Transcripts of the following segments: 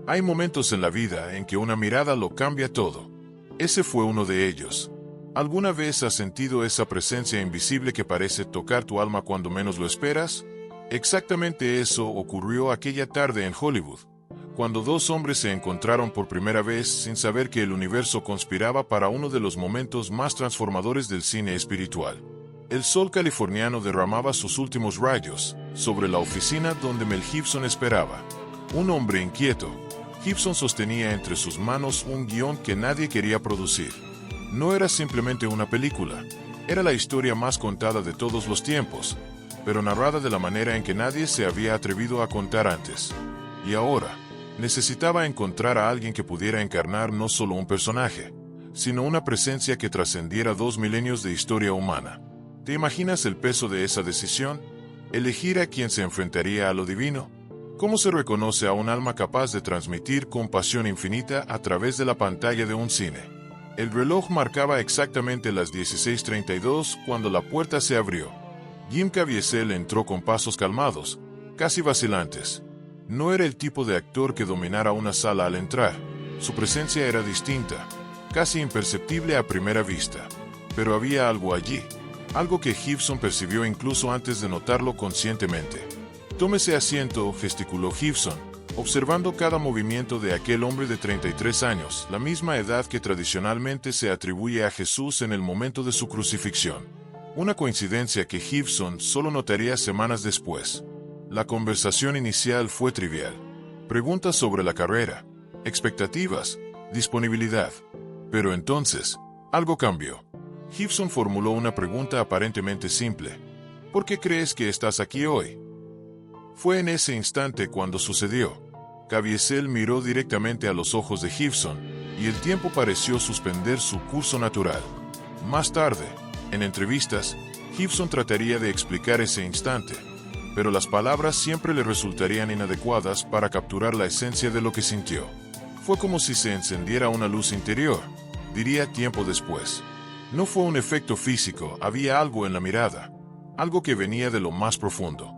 Hay momentos en la vida en que una mirada lo cambia todo. Ese fue uno de ellos. ¿Alguna vez has sentido esa presencia invisible que parece tocar tu alma cuando menos lo esperas? Exactamente eso ocurrió aquella tarde en Hollywood, cuando dos hombres se encontraron por primera vez sin saber que el universo conspiraba para uno de los momentos más transformadores del cine espiritual. El sol californiano derramaba sus últimos rayos sobre la oficina donde Mel Gibson esperaba. Un hombre inquieto. Gibson sostenía entre sus manos un guión que nadie quería producir. No era simplemente una película, era la historia más contada de todos los tiempos, pero narrada de la manera en que nadie se había atrevido a contar antes. Y ahora, necesitaba encontrar a alguien que pudiera encarnar no solo un personaje, sino una presencia que trascendiera 2 milenios de historia humana. ¿Te imaginas el peso de esa decisión? ¿Elegir a quien se enfrentaría a lo divino? ¿Cómo se reconoce a un alma capaz de transmitir compasión infinita a través de la pantalla de un cine? El reloj marcaba exactamente las 16:32 cuando la puerta se abrió. Jim Caviezel entró con pasos calmados, casi vacilantes. No era el tipo de actor que dominara una sala al entrar. Su presencia era distinta, casi imperceptible a primera vista. Pero había algo allí, algo que Gibson percibió incluso antes de notarlo conscientemente. «Tómese asiento», gesticuló Gibson, observando cada movimiento de aquel hombre de 33 años, la misma edad que tradicionalmente se atribuye a Jesús en el momento de su crucifixión. Una coincidencia que Gibson solo notaría semanas después. La conversación inicial fue trivial. Preguntas sobre la carrera, expectativas, disponibilidad. Pero entonces, algo cambió. Gibson formuló una pregunta aparentemente simple. ¿Por qué crees que estás aquí hoy? Fue en ese instante cuando sucedió. Caviezel miró directamente a los ojos de Gibson, y el tiempo pareció suspender su curso natural. Más tarde, en entrevistas, Gibson trataría de explicar ese instante, pero las palabras siempre le resultarían inadecuadas para capturar la esencia de lo que sintió. Fue como si se encendiera una luz interior, diría tiempo después. No fue un efecto físico, había algo en la mirada, algo que venía de lo más profundo.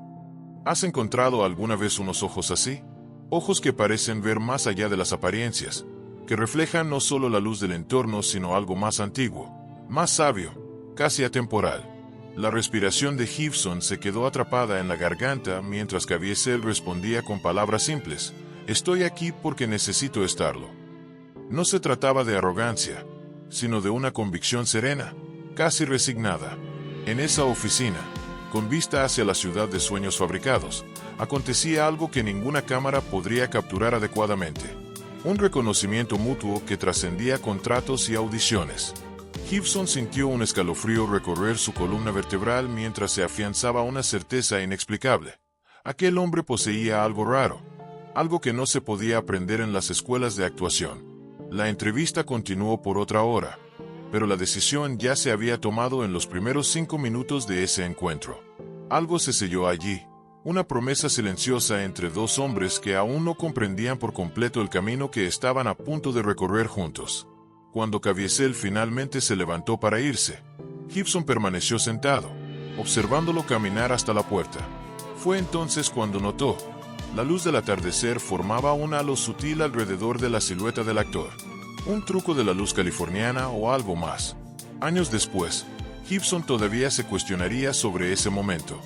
¿Has encontrado alguna vez unos ojos así? Ojos que parecen ver más allá de las apariencias, que reflejan no solo la luz del entorno sino algo más antiguo, más sabio, casi atemporal. La respiración de Gibson se quedó atrapada en la garganta mientras Caviezel respondía con palabras simples. Estoy aquí porque necesito estarlo. No se trataba de arrogancia, sino de una convicción serena, casi resignada. En esa oficina, con vista hacia la ciudad de sueños fabricados, acontecía algo que ninguna cámara podría capturar adecuadamente. Un reconocimiento mutuo que trascendía contratos y audiciones. Gibson sintió un escalofrío recorrer su columna vertebral mientras se afianzaba una certeza inexplicable. Aquel hombre poseía algo raro, algo que no se podía aprender en las escuelas de actuación. La entrevista continuó por otra hora, pero la decisión ya se había tomado en los primeros 5 minutos de ese encuentro. Algo se selló allí, una promesa silenciosa entre dos hombres que aún no comprendían por completo el camino que estaban a punto de recorrer juntos. Cuando Caviezel finalmente se levantó para irse, Gibson permaneció sentado, observándolo caminar hasta la puerta. Fue entonces cuando notó. La luz del atardecer formaba un halo sutil alrededor de la silueta del actor. Un truco de la luz californiana o algo más. Años después, Gibson todavía se cuestionaría sobre ese momento.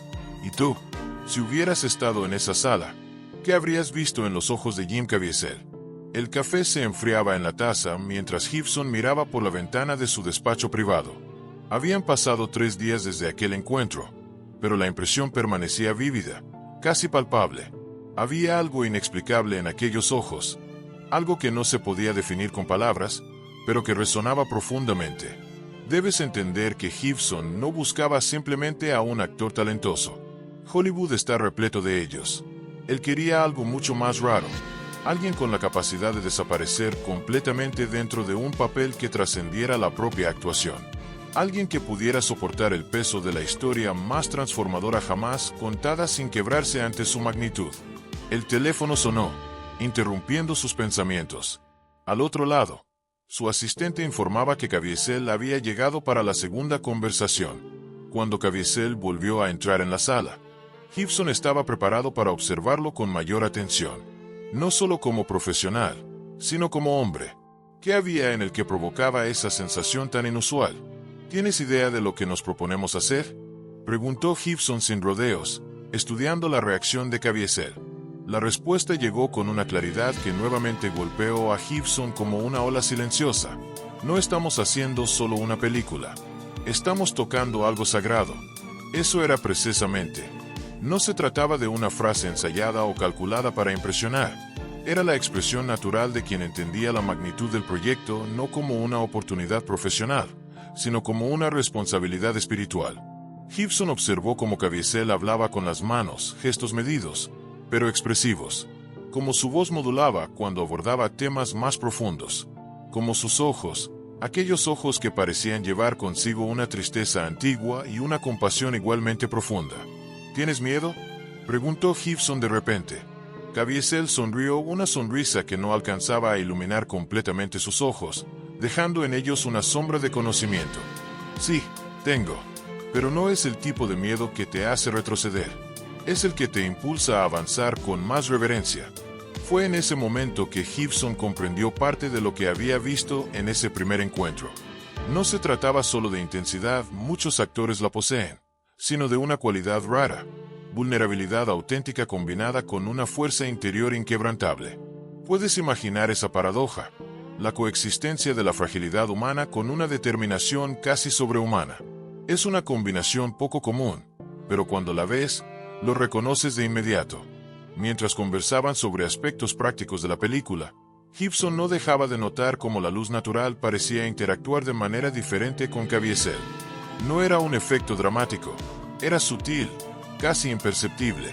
¿Y tú? Si hubieras estado en esa sala, ¿qué habrías visto en los ojos de Jim Caviezel? El café se enfriaba en la taza mientras Gibson miraba por la ventana de su despacho privado. Habían pasado 3 días desde aquel encuentro, pero la impresión permanecía vívida, casi palpable. Había algo inexplicable en aquellos ojos, algo que no se podía definir con palabras, pero que resonaba profundamente. Debes entender que Gibson no buscaba simplemente a un actor talentoso. Hollywood está repleto de ellos. Él quería algo mucho más raro, alguien con la capacidad de desaparecer completamente dentro de un papel que trascendiera la propia actuación. Alguien que pudiera soportar el peso de la historia más transformadora jamás contada sin quebrarse ante su magnitud. El teléfono sonó, interrumpiendo sus pensamientos. Al otro lado, su asistente informaba que Caviezel había llegado para la segunda conversación. Cuando Caviezel volvió a entrar en la sala, Gibson estaba preparado para observarlo con mayor atención. no solo como profesional, sino como hombre. ¿Qué había en el que provocaba esa sensación tan inusual? ¿Tienes idea de lo que nos proponemos hacer?, preguntó Gibson sin rodeos, estudiando la reacción de Caviezel. La respuesta llegó con una claridad que nuevamente golpeó a Gibson como una ola silenciosa. No estamos haciendo solo una película. Estamos tocando algo sagrado. Eso era precisamente. No se trataba de una frase ensayada o calculada para impresionar. Era la expresión natural de quien entendía la magnitud del proyecto no como una oportunidad profesional, sino como una responsabilidad espiritual. Gibson observó cómo Caviezel hablaba con las manos, gestos medidos, pero expresivos, como su voz modulaba cuando abordaba temas más profundos, como sus ojos, aquellos ojos que parecían llevar consigo una tristeza antigua y una compasión igualmente profunda. ¿Tienes miedo?, preguntó Gibson de repente. Caviezel sonrió, una sonrisa que no alcanzaba a iluminar completamente sus ojos, dejando en ellos una sombra de conocimiento. Sí, tengo. Pero no es el tipo de miedo que te hace retroceder. Es el que te impulsa a avanzar con más reverencia. Fue en ese momento que Gibson comprendió parte de lo que había visto en ese primer encuentro. No se trataba solo de intensidad, muchos actores la poseen, sino de una cualidad rara, vulnerabilidad auténtica combinada con una fuerza interior inquebrantable. Puedes imaginar esa paradoja, la coexistencia de la fragilidad humana con una determinación casi sobrehumana. Es una combinación poco común, pero cuando la ves, lo reconoces de inmediato. Mientras conversaban sobre aspectos prácticos de la película, Gibson no dejaba de notar cómo la luz natural parecía interactuar de manera diferente con Caviezel. No era un efecto dramático, era sutil, casi imperceptible,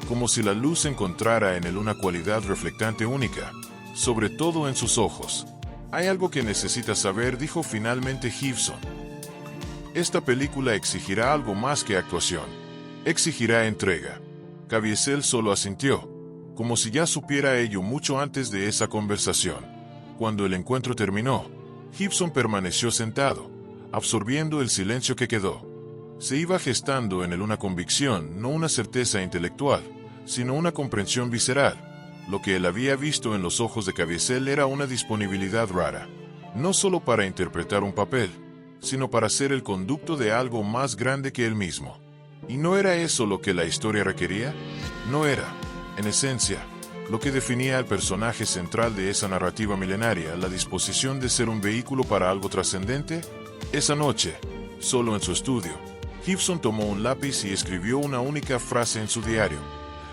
como si la luz encontrara en él una cualidad reflectante única, sobre todo en sus ojos. «Hay algo que necesitas saber», dijo finalmente Gibson. «Esta película exigirá algo más que actuación. Exigirá entrega». Caviezel solo asintió, como si ya supiera ello mucho antes de esa conversación. Cuando el encuentro terminó, Gibson permaneció sentado, absorbiendo el silencio que quedó. Se iba gestando en él una convicción, no una certeza intelectual, sino una comprensión visceral. Lo que él había visto en los ojos de Caviezel era una disponibilidad rara, no solo para interpretar un papel, sino para ser el conducto de algo más grande que él mismo. ¿Y no era eso lo que la historia requería? No era, en esencia, lo que definía al personaje central de esa narrativa milenaria, la disposición de ser un vehículo para algo trascendente. Esa noche, solo en su estudio, Gibson tomó un lápiz y escribió una única frase en su diario.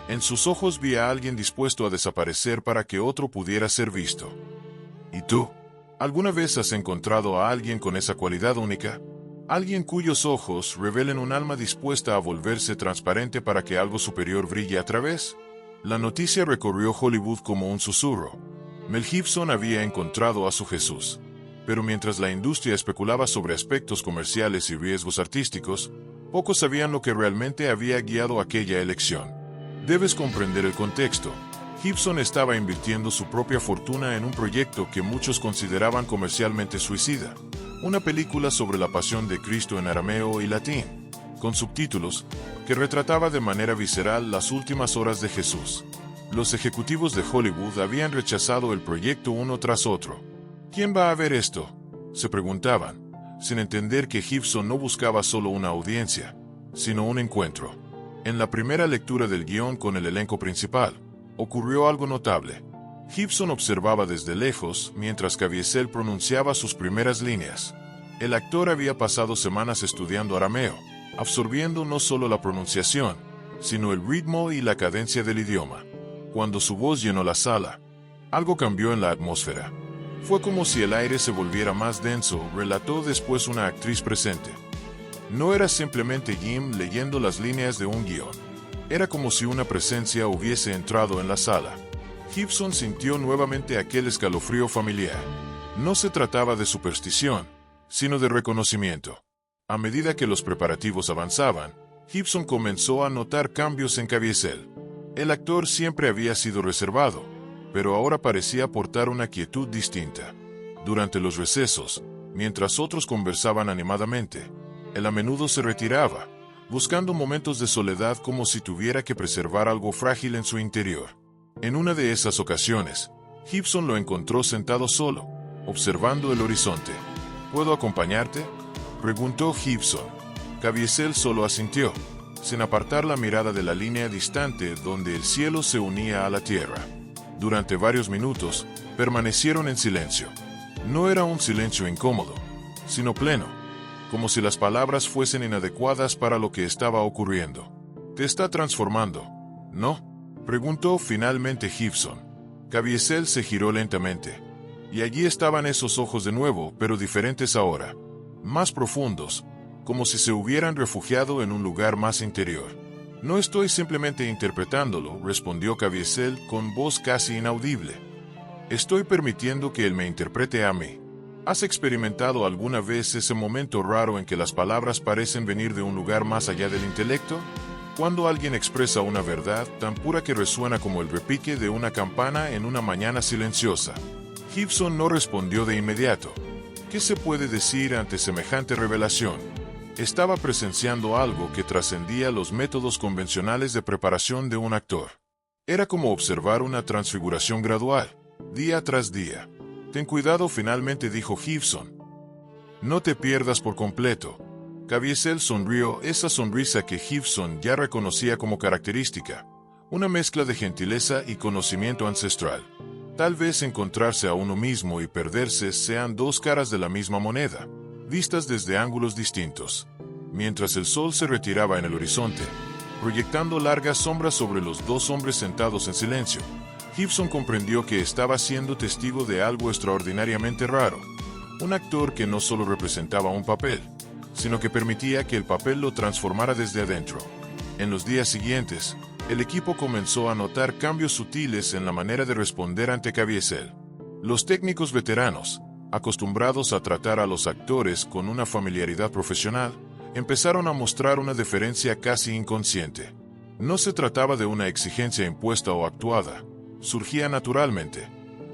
En sus ojos vi a alguien dispuesto a desaparecer para que otro pudiera ser visto. ¿Y tú? ¿Alguna vez has encontrado a alguien con esa cualidad única? Alguien cuyos ojos revelen un alma dispuesta a volverse transparente para que algo superior brille a través. La noticia recorrió Hollywood como un susurro. Mel Gibson había encontrado a su Jesús. Pero mientras la industria especulaba sobre aspectos comerciales y riesgos artísticos, pocos sabían lo que realmente había guiado aquella elección. Debes comprender el contexto. Gibson estaba invirtiendo su propia fortuna en un proyecto que muchos consideraban comercialmente suicida. Una película sobre la pasión de Cristo en arameo y latín, con subtítulos, que retrataba de manera visceral las últimas horas de Jesús. Los ejecutivos de Hollywood habían rechazado el proyecto uno tras otro. ¿Quién va a ver esto?, se preguntaban, sin entender que Gibson no buscaba solo una audiencia, sino un encuentro. En la primera lectura del guión con el elenco principal, ocurrió algo notable. Gibson observaba desde lejos mientras Caviezel pronunciaba sus primeras líneas. El actor había pasado semanas estudiando arameo, absorbiendo no solo la pronunciación, sino el ritmo y la cadencia del idioma. Cuando su voz llenó la sala, algo cambió en la atmósfera. Fue como si el aire se volviera más denso, relató después una actriz presente. No era simplemente Jim leyendo las líneas de un guión. Era como si una presencia hubiese entrado en la sala. Gibson sintió nuevamente aquel escalofrío familiar. No se trataba de superstición, sino de reconocimiento. A medida que los preparativos avanzaban, Gibson comenzó a notar cambios en Caviezel. El actor siempre había sido reservado, pero ahora parecía portar una quietud distinta. Durante los recesos, mientras otros conversaban animadamente, él a menudo se retiraba, buscando momentos de soledad como si tuviera que preservar algo frágil en su interior. En una de esas ocasiones, Gibson lo encontró sentado solo, observando el horizonte. ¿Puedo acompañarte?, preguntó Gibson. Caviezel solo asintió, sin apartar la mirada de la línea distante donde el cielo se unía a la tierra. Durante varios minutos, permanecieron en silencio. No era un silencio incómodo, sino pleno, como si las palabras fuesen inadecuadas para lo que estaba ocurriendo. ¿Te está transformando, no?, preguntó finalmente Gibson. Caviezel se giró lentamente, y allí estaban esos ojos de nuevo, pero diferentes ahora, más profundos, como si se hubieran refugiado en un lugar más interior. No estoy simplemente interpretándolo, respondió Caviezel con voz casi inaudible. Estoy permitiendo que él me interprete a mí. ¿Has experimentado alguna vez ese momento raro en que las palabras parecen venir de un lugar más allá del intelecto? Cuando alguien expresa una verdad tan pura que resuena como el repique de una campana en una mañana silenciosa. Gibson no respondió de inmediato. ¿Qué se puede decir ante semejante revelación? Estaba presenciando algo que trascendía los métodos convencionales de preparación de un actor. Era como observar una transfiguración gradual, día tras día. Ten cuidado, finalmente dijo Gibson. No te pierdas por completo. Caviezel sonrió, esa sonrisa que Gibson ya reconocía como característica, una mezcla de gentileza y conocimiento ancestral. Tal vez encontrarse a uno mismo y perderse sean dos caras de la misma moneda, vistas desde ángulos distintos. Mientras el sol se retiraba en el horizonte, proyectando largas sombras sobre los dos hombres sentados en silencio, Gibson comprendió que estaba siendo testigo de algo extraordinariamente raro. Un actor que no solo representaba un papel, sino que permitía que el papel lo transformara desde adentro. En los días siguientes, el equipo comenzó a notar cambios sutiles en la manera de responder ante Caviezel. Los técnicos veteranos, acostumbrados a tratar a los actores con una familiaridad profesional, empezaron a mostrar una deferencia casi inconsciente. No se trataba de una exigencia impuesta o actuada, surgía naturalmente,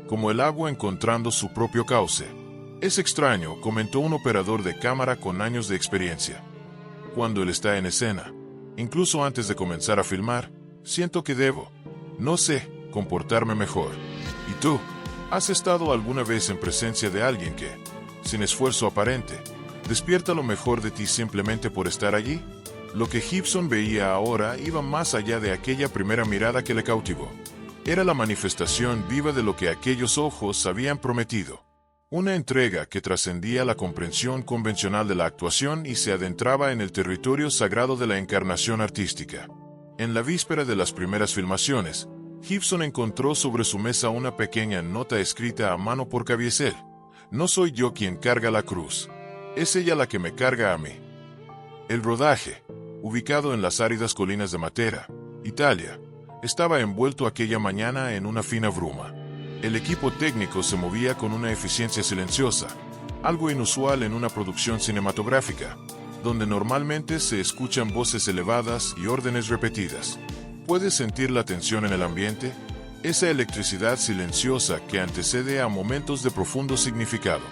como el agua encontrando su propio cauce. Es extraño, comentó un operador de cámara con años de experiencia. Cuando él está en escena, incluso antes de comenzar a filmar, siento que debo, no sé, comportarme mejor. ¿Y tú? ¿Has estado alguna vez en presencia de alguien que, sin esfuerzo aparente, despierta lo mejor de ti simplemente por estar allí? Lo que Gibson veía ahora iba más allá de aquella primera mirada que le cautivó. Era la manifestación viva de lo que aquellos ojos habían prometido. Una entrega que trascendía la comprensión convencional de la actuación y se adentraba en el territorio sagrado de la encarnación artística. En la víspera de las primeras filmaciones, Gibson encontró sobre su mesa una pequeña nota escrita a mano por Caviezel. No soy yo quien carga la cruz. Es ella la que me carga a mí. El rodaje, ubicado en las áridas colinas de Matera, Italia, estaba envuelto aquella mañana en una fina bruma. El equipo técnico se movía con una eficiencia silenciosa, algo inusual en una producción cinematográfica, donde normalmente se escuchan voces elevadas y órdenes repetidas. ¿Puedes sentir la tensión en el ambiente? Esa electricidad silenciosa que antecede a momentos de profundo significado.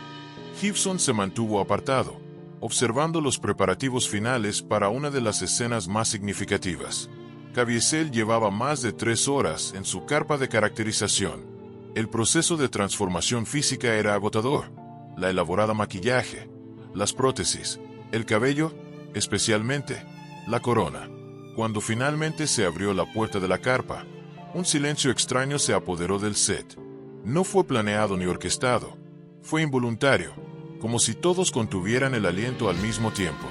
Gibson se mantuvo apartado, observando los preparativos finales para una de las escenas más significativas. Caviezel llevaba más de 3 horas en su carpa de caracterización. El proceso de transformación física era agotador. La elaborada maquillaje, las prótesis, el cabello, especialmente, la corona. Cuando finalmente se abrió la puerta de la carpa, un silencio extraño se apoderó del set. No fue planeado ni orquestado. Fue involuntario, como si todos contuvieran el aliento al mismo tiempo.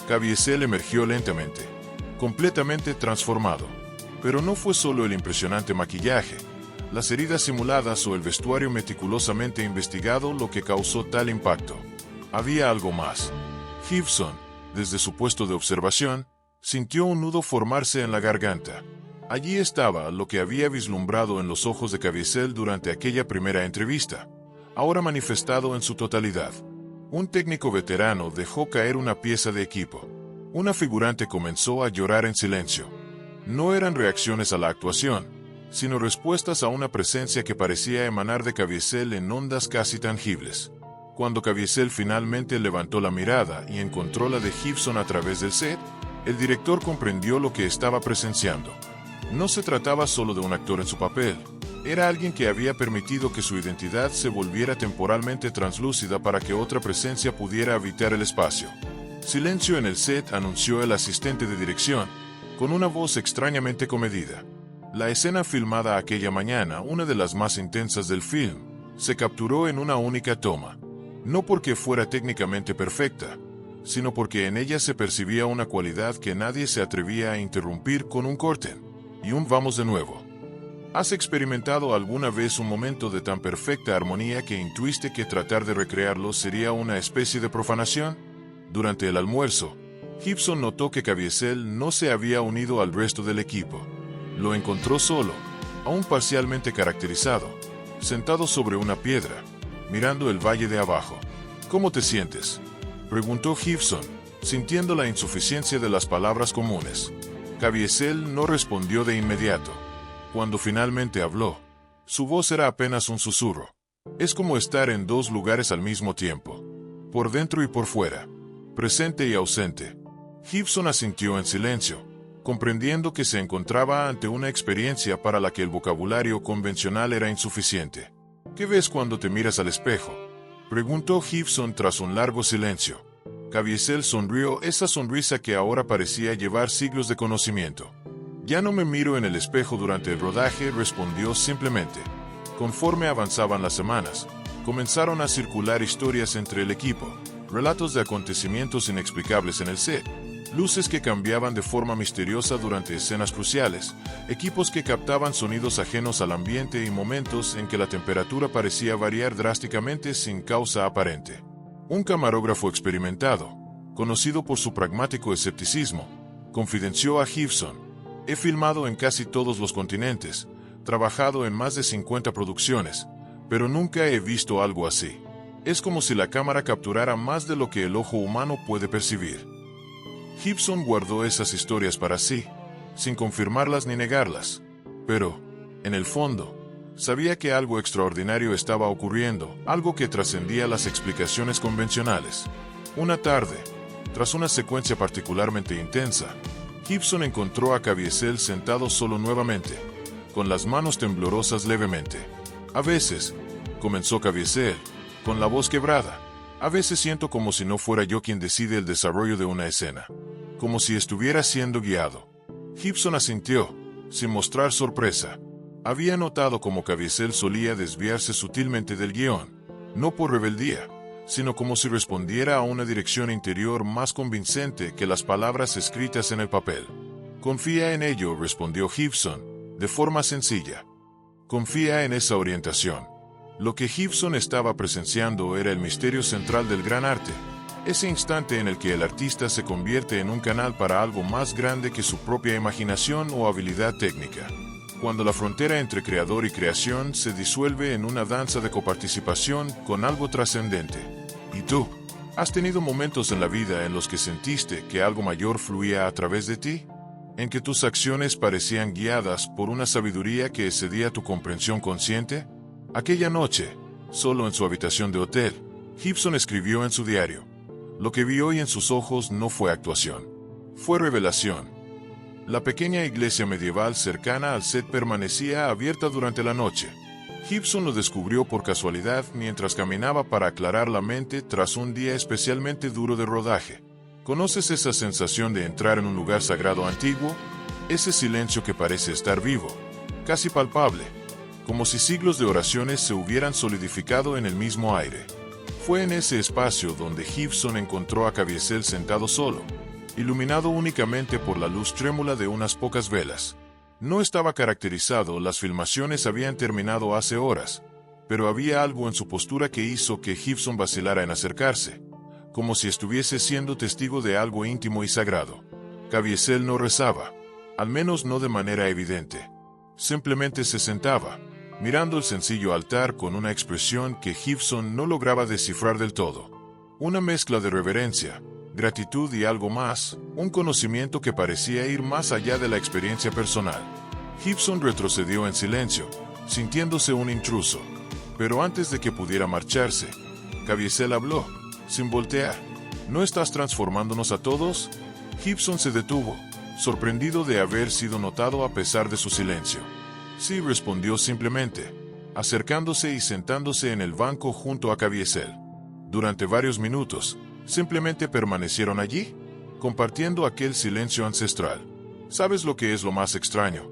Caviezel emergió lentamente, completamente transformado. Pero no fue solo el impresionante maquillaje, las heridas simuladas o el vestuario meticulosamente investigado lo que causó tal impacto. Había algo más. Gibson, desde su puesto de observación, sintió un nudo formarse en la garganta. Allí estaba lo que había vislumbrado en los ojos de Caviezel durante aquella primera entrevista, ahora manifestado en su totalidad. Un técnico veterano dejó caer una pieza de equipo. Una figurante comenzó a llorar en silencio. No eran reacciones a la actuación, sino respuestas a una presencia que parecía emanar de Caviezel en ondas casi tangibles. Cuando Caviezel finalmente levantó la mirada y encontró la de Gibson a través del set, el director comprendió lo que estaba presenciando. No se trataba solo de un actor en su papel. Era alguien que había permitido que su identidad se volviera temporalmente translúcida para que otra presencia pudiera habitar el espacio. Silencio en el set, anunció el asistente de dirección, con una voz extrañamente comedida. La escena filmada aquella mañana, una de las más intensas del film, se capturó en una única toma. No porque fuera técnicamente perfecta, sino porque en ella se percibía una cualidad que nadie se atrevía a interrumpir con un corte. Y un vamos de nuevo. ¿Has experimentado alguna vez un momento de tan perfecta armonía que intuiste que tratar de recrearlo sería una especie de profanación? Durante el almuerzo, Gibson notó que Caviezel no se había unido al resto del equipo. Lo encontró solo, aún parcialmente caracterizado, sentado sobre una piedra, mirando el valle de abajo. ¿Cómo te sientes?, preguntó Gibson, sintiendo la insuficiencia de las palabras comunes. Caviezel no respondió de inmediato. Cuando finalmente habló, su voz era apenas un susurro. Es como estar en dos lugares al mismo tiempo, por dentro y por fuera, presente y ausente. Gibson asintió en silencio, comprendiendo que se encontraba ante una experiencia para la que el vocabulario convencional era insuficiente. ¿Qué ves cuando te miras al espejo?, preguntó Gibson tras un largo silencio. Caviezel sonrió, esa sonrisa que ahora parecía llevar siglos de conocimiento. Ya no me miro en el espejo durante el rodaje, respondió simplemente. Conforme avanzaban las semanas, comenzaron a circular historias entre el equipo, relatos de acontecimientos inexplicables en el set, luces que cambiaban de forma misteriosa durante escenas cruciales, equipos que captaban sonidos ajenos al ambiente y momentos en que la temperatura parecía variar drásticamente sin causa aparente. Un camarógrafo experimentado, conocido por su pragmático escepticismo, confidenció a Gibson: he filmado en casi todos los continentes, trabajado en más de 50 producciones, pero nunca he visto algo así. Es como si la cámara capturara más de lo que el ojo humano puede percibir. Gibson guardó esas historias para sí, sin confirmarlas ni negarlas, pero, en el fondo, sabía que algo extraordinario estaba ocurriendo, algo que trascendía las explicaciones convencionales. Una tarde, tras una secuencia particularmente intensa, Gibson encontró a Caviezel sentado solo nuevamente, con las manos temblorosas levemente. A veces, comenzó Caviezel, con la voz quebrada, a veces siento como si no fuera yo quien decide el desarrollo de una escena, como si estuviera siendo guiado. Gibson asintió, sin mostrar sorpresa. Había notado cómo Caviezel solía desviarse sutilmente del guión, no por rebeldía, sino como si respondiera a una dirección interior más convincente que las palabras escritas en el papel. Confía en ello, respondió Gibson, de forma sencilla. Confía en esa orientación. Lo que Gibson estaba presenciando era el misterio central del gran arte, ese instante en el que el artista se convierte en un canal para algo más grande que su propia imaginación o habilidad técnica. Cuando la frontera entre creador y creación se disuelve en una danza de coparticipación con algo trascendente. ¿Y tú? ¿Has tenido momentos en la vida en los que sentiste que algo mayor fluía a través de ti? ¿En que tus acciones parecían guiadas por una sabiduría que excedía tu comprensión consciente? Aquella noche, solo en su habitación de hotel, Gibson escribió en su diario: lo que vi hoy en sus ojos no fue actuación, fue revelación. La pequeña iglesia medieval cercana al set permanecía abierta durante la noche. Gibson lo descubrió por casualidad mientras caminaba para aclarar la mente tras un día especialmente duro de rodaje. ¿Conoces esa sensación de entrar en un lugar sagrado antiguo? Ese silencio que parece estar vivo, casi palpable, como si siglos de oraciones se hubieran solidificado en el mismo aire. Fue en ese espacio donde Gibson encontró a Caviezel sentado solo, iluminado únicamente por la luz trémula de unas pocas velas. No estaba caracterizado, las filmaciones habían terminado hace horas, pero había algo en su postura que hizo que Gibson vacilara en acercarse, como si estuviese siendo testigo de algo íntimo y sagrado. Caviezel no rezaba, al menos no de manera evidente. Simplemente se sentaba, mirando el sencillo altar con una expresión que Gibson no lograba descifrar del todo. Una mezcla de reverencia, gratitud y algo más, un conocimiento que parecía ir más allá de la experiencia personal. Gibson retrocedió en silencio, sintiéndose un intruso. Pero antes de que pudiera marcharse, Caviezel habló, sin voltear. ¿No estás transformándonos a todos? Gibson se detuvo, sorprendido de haber sido notado a pesar de su silencio. Sí, respondió simplemente, acercándose y sentándose en el banco junto a Caviezel. Durante varios minutos, simplemente permanecieron allí, compartiendo aquel silencio ancestral. ¿Sabes lo que es lo más extraño?,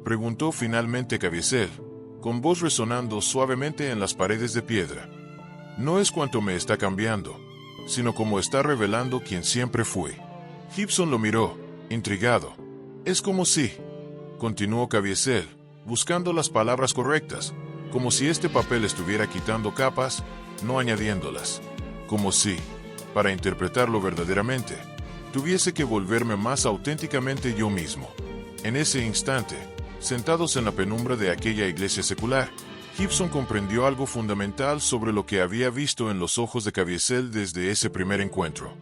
preguntó finalmente Caviezel, con voz resonando suavemente en las paredes de piedra. No es cuánto me está cambiando, sino cómo está revelando quién siempre fui. Gibson lo miró, intrigado. Es como si, continuó Caviezel, buscando las palabras correctas, como si este papel estuviera quitando capas, no añadiéndolas. Como si, para interpretarlo verdaderamente, tuviese que volverme más auténticamente yo mismo. En ese instante, sentados en la penumbra de aquella iglesia secular, Gibson comprendió algo fundamental sobre lo que había visto en los ojos de Caviezel desde ese primer encuentro.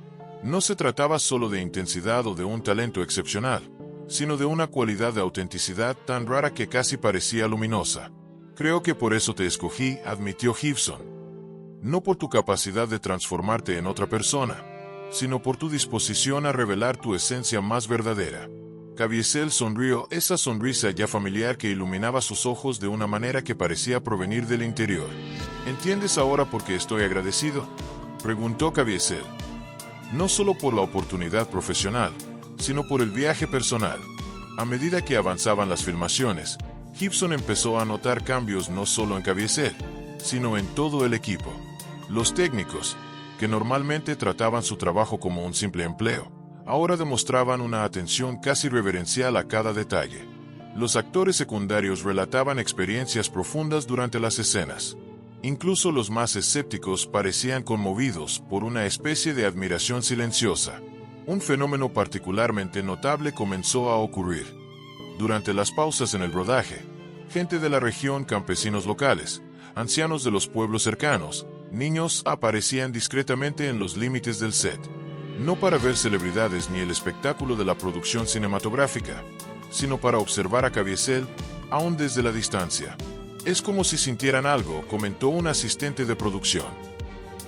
No se trataba solo de intensidad o de un talento excepcional, sino de una cualidad de autenticidad tan rara que casi parecía luminosa. Creo que por eso te escogí, admitió Gibson. No por tu capacidad de transformarte en otra persona, sino por tu disposición a revelar tu esencia más verdadera. Caviezel sonrió, esa sonrisa ya familiar que iluminaba sus ojos de una manera que parecía provenir del interior. ¿Entiendes ahora por qué estoy agradecido?, preguntó Caviezel. No solo por la oportunidad profesional, sino por el viaje personal. A medida que avanzaban las filmaciones, Gibson empezó a notar cambios no solo en Caviezel, sino en todo el equipo. Los técnicos, que normalmente trataban su trabajo como un simple empleo, ahora demostraban una atención casi reverencial a cada detalle. Los actores secundarios relataban experiencias profundas durante las escenas. Incluso los más escépticos parecían conmovidos por una especie de admiración silenciosa. Un fenómeno particularmente notable comenzó a ocurrir. Durante las pausas en el rodaje, gente de la región, campesinos locales, ancianos de los pueblos cercanos, niños aparecían discretamente en los límites del set. No para ver celebridades ni el espectáculo de la producción cinematográfica, sino para observar a Caviezel, aún desde la distancia. Es como si sintieran algo, comentó un asistente de producción.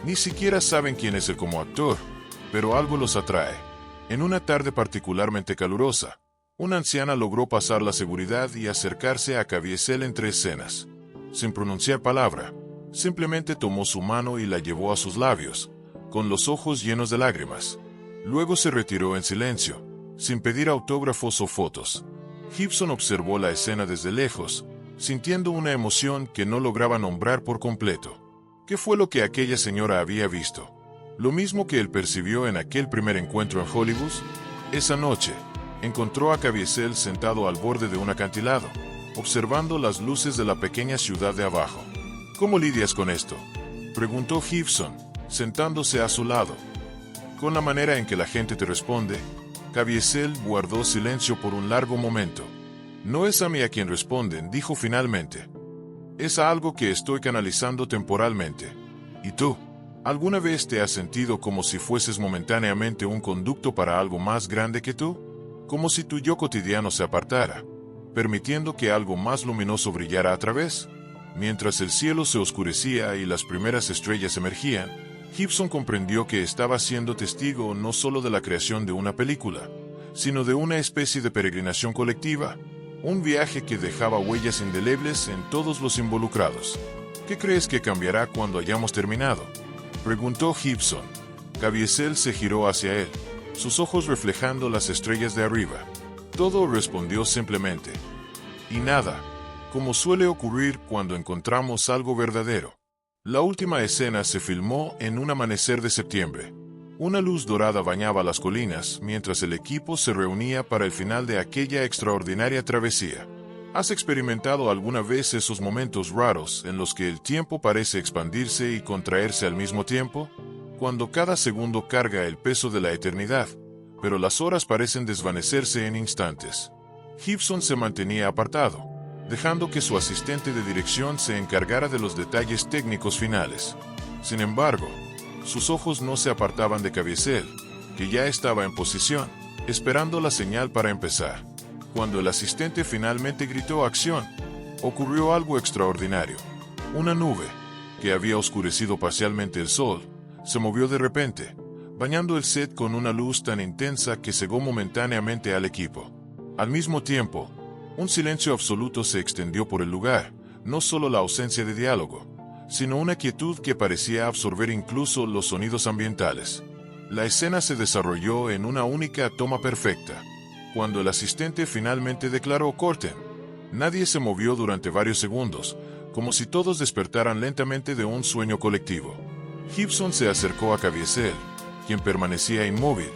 Ni siquiera saben quién es él como actor, pero algo los atrae. En una tarde particularmente calurosa, una anciana logró pasar la seguridad y acercarse a Caviezel entre escenas. Sin pronunciar palabra, simplemente tomó su mano y la llevó a sus labios, con los ojos llenos de lágrimas. Luego se retiró en silencio, sin pedir autógrafos o fotos. Gibson observó la escena desde lejos, sintiendo una emoción que no lograba nombrar por completo. ¿Qué fue lo que aquella señora había visto? Lo mismo que él percibió en aquel primer encuentro en Hollywood. Esa noche, encontró a Caviezel sentado al borde de un acantilado, observando las luces de la pequeña ciudad de abajo. ¿Cómo lidias con esto?, preguntó Gibson, sentándose a su lado. Con la manera en que la gente te responde. Caviezel guardó silencio por un largo momento. No es a mí a quien responden, dijo finalmente. Es a algo que estoy canalizando temporalmente. ¿Y tú? ¿Alguna vez te has sentido como si fueses momentáneamente un conducto para algo más grande que tú? Como si tu yo cotidiano se apartara, permitiendo que algo más luminoso brillara a través. Mientras el cielo se oscurecía y las primeras estrellas emergían, Gibson comprendió que estaba siendo testigo no solo de la creación de una película, sino de una especie de peregrinación colectiva, un viaje que dejaba huellas indelebles en todos los involucrados. ¿Qué crees que cambiará cuando hayamos terminado?, preguntó Gibson. Caviezel se giró hacia él, sus ojos reflejando las estrellas de arriba. Todo, respondió simplemente. Y nada, como suele ocurrir cuando encontramos algo verdadero. La última escena se filmó en un amanecer de septiembre. Una luz dorada bañaba las colinas mientras el equipo se reunía para el final de aquella extraordinaria travesía. ¿Has experimentado alguna vez esos momentos raros en los que el tiempo parece expandirse y contraerse al mismo tiempo? Cuando cada segundo carga el peso de la eternidad, pero las horas parecen desvanecerse en instantes. Gibson se mantenía apartado, dejando que su asistente de dirección se encargara de los detalles técnicos finales. Sin embargo, sus ojos no se apartaban de Caviezel, que ya estaba en posición, esperando la señal para empezar. Cuando el asistente finalmente gritó «acción», ocurrió algo extraordinario. Una nube, que había oscurecido parcialmente el sol, se movió de repente, bañando el set con una luz tan intensa que cegó momentáneamente al equipo. Al mismo tiempo, un silencio absoluto se extendió por el lugar, no solo la ausencia de diálogo, sino una quietud que parecía absorber incluso los sonidos ambientales. La escena se desarrolló en una única toma perfecta. Cuando el asistente finalmente declaró corten, nadie se movió durante varios segundos, como si todos despertaran lentamente de un sueño colectivo. Gibson se acercó a Caviezel, quien permanecía inmóvil,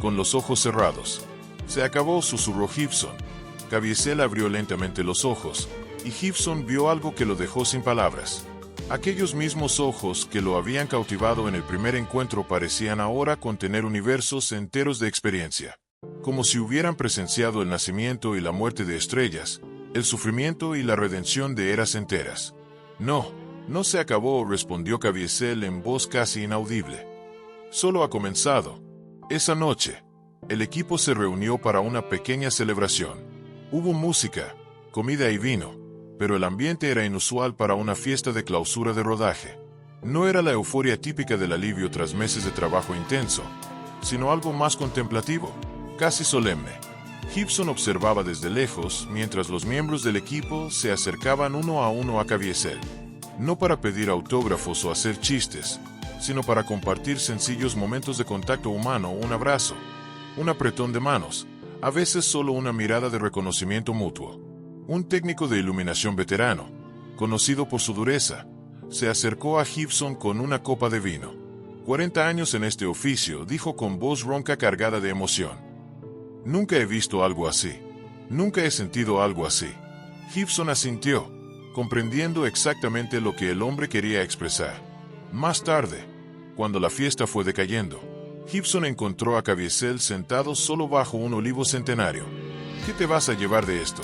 con los ojos cerrados. Se acabó, susurró Gibson. Caviezel abrió lentamente los ojos, y Gibson vio algo que lo dejó sin palabras. Aquellos mismos ojos que lo habían cautivado en el primer encuentro parecían ahora contener universos enteros de experiencia. Como si hubieran presenciado el nacimiento y la muerte de estrellas, el sufrimiento y la redención de eras enteras. No, no se acabó, respondió Caviezel en voz casi inaudible. Solo ha comenzado. Esa noche, el equipo se reunió para una pequeña celebración. Hubo música, comida y vino, pero el ambiente era inusual para una fiesta de clausura de rodaje. No era la euforia típica del alivio tras meses de trabajo intenso, sino algo más contemplativo, casi solemne. Gibson observaba desde lejos mientras los miembros del equipo se acercaban uno a Caviezel. No para pedir autógrafos o hacer chistes, sino para compartir sencillos momentos de contacto humano, un abrazo, un apretón de manos, a veces solo una mirada de reconocimiento mutuo. Un técnico de iluminación veterano, conocido por su dureza, se acercó a Gibson con una copa de vino. 40 años en este oficio, dijo con voz ronca cargada de emoción. Nunca he visto algo así. Nunca he sentido algo así. Gibson asintió, comprendiendo exactamente lo que el hombre quería expresar. Más tarde, cuando la fiesta fue decayendo, Gibson encontró a Caviezel sentado solo bajo un olivo centenario. ¿Qué te vas a llevar de esto?,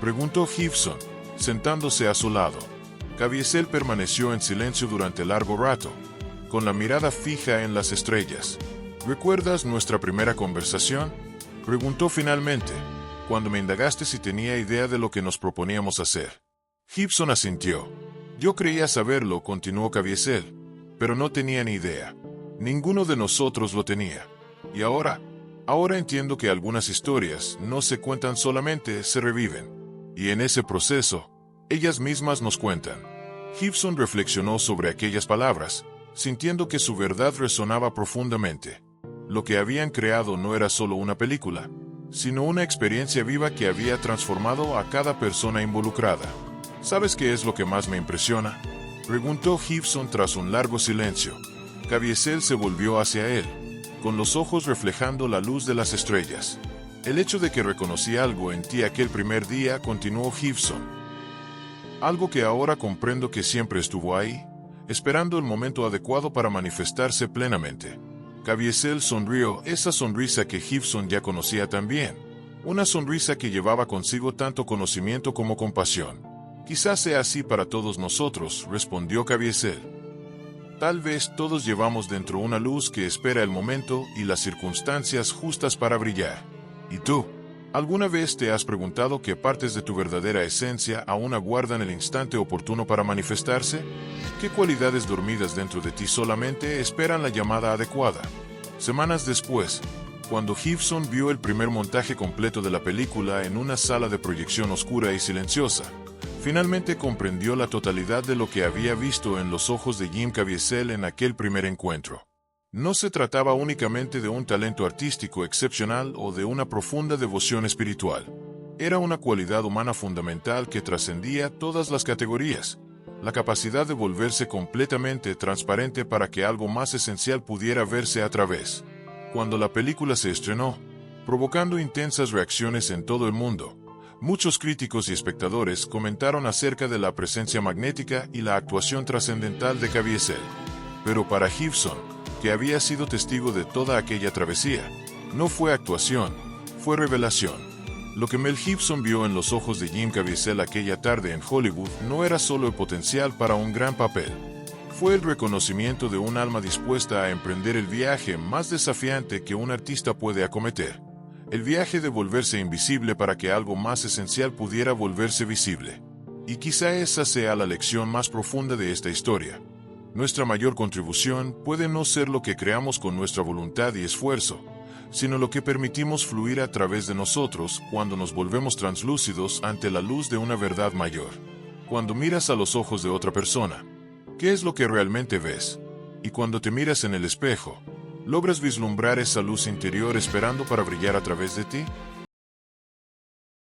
preguntó Gibson, sentándose a su lado. Caviezel permaneció en silencio durante largo rato, con la mirada fija en las estrellas. ¿Recuerdas nuestra primera conversación?, preguntó finalmente, cuando me indagaste si tenía idea de lo que nos proponíamos hacer. Gibson asintió. Yo creía saberlo, continuó Caviezel, pero no tenía ni idea. Ninguno de nosotros lo tenía. Y ahora entiendo que algunas historias no se cuentan solamente, se reviven. Y en ese proceso, ellas mismas nos cuentan. Gibson reflexionó sobre aquellas palabras, sintiendo que su verdad resonaba profundamente. Lo que habían creado no era solo una película, sino una experiencia viva que había transformado a cada persona involucrada. ¿Sabes qué es lo que más me impresiona?, preguntó Gibson tras un largo silencio. Caviezel se volvió hacia él, con los ojos reflejando la luz de las estrellas. El hecho de que reconocí algo en ti aquel primer día, continuó Gibson. Algo que ahora comprendo que siempre estuvo ahí, esperando el momento adecuado para manifestarse plenamente. Caviezel sonrió, esa sonrisa que Gibson ya conocía también. Una sonrisa que llevaba consigo tanto conocimiento como compasión. Quizás sea así para todos nosotros, respondió Caviezel. Tal vez todos llevamos dentro una luz que espera el momento y las circunstancias justas para brillar. ¿Y tú? ¿Alguna vez te has preguntado qué partes de tu verdadera esencia aún aguardan el instante oportuno para manifestarse? ¿Qué cualidades dormidas dentro de ti solamente esperan la llamada adecuada? Semanas después, cuando Gibson vio el primer montaje completo de la película en una sala de proyección oscura y silenciosa, finalmente comprendió la totalidad de lo que había visto en los ojos de Jim Caviezel en aquel primer encuentro. No se trataba únicamente de un talento artístico excepcional o de una profunda devoción espiritual. Era una cualidad humana fundamental que trascendía todas las categorías, la capacidad de volverse completamente transparente para que algo más esencial pudiera verse a través. Cuando la película se estrenó, provocando intensas reacciones en todo el mundo, muchos críticos y espectadores comentaron acerca de la presencia magnética y la actuación trascendental de Caviezel. Pero para Gibson, que había sido testigo de toda aquella travesía, no fue actuación, fue revelación. Lo que Mel Gibson vio en los ojos de Jim Caviezel aquella tarde en Hollywood no era solo el potencial para un gran papel. Fue el reconocimiento de un alma dispuesta a emprender el viaje más desafiante que un artista puede acometer. El viaje de volverse invisible para que algo más esencial pudiera volverse visible. Y quizá esa sea la lección más profunda de esta historia. Nuestra mayor contribución puede no ser lo que creamos con nuestra voluntad y esfuerzo, sino lo que permitimos fluir a través de nosotros cuando nos volvemos translúcidos ante la luz de una verdad mayor. Cuando miras a los ojos de otra persona, ¿qué es lo que realmente ves? Y cuando te miras en el espejo, ¿logras vislumbrar esa luz interior esperando para brillar a través de ti?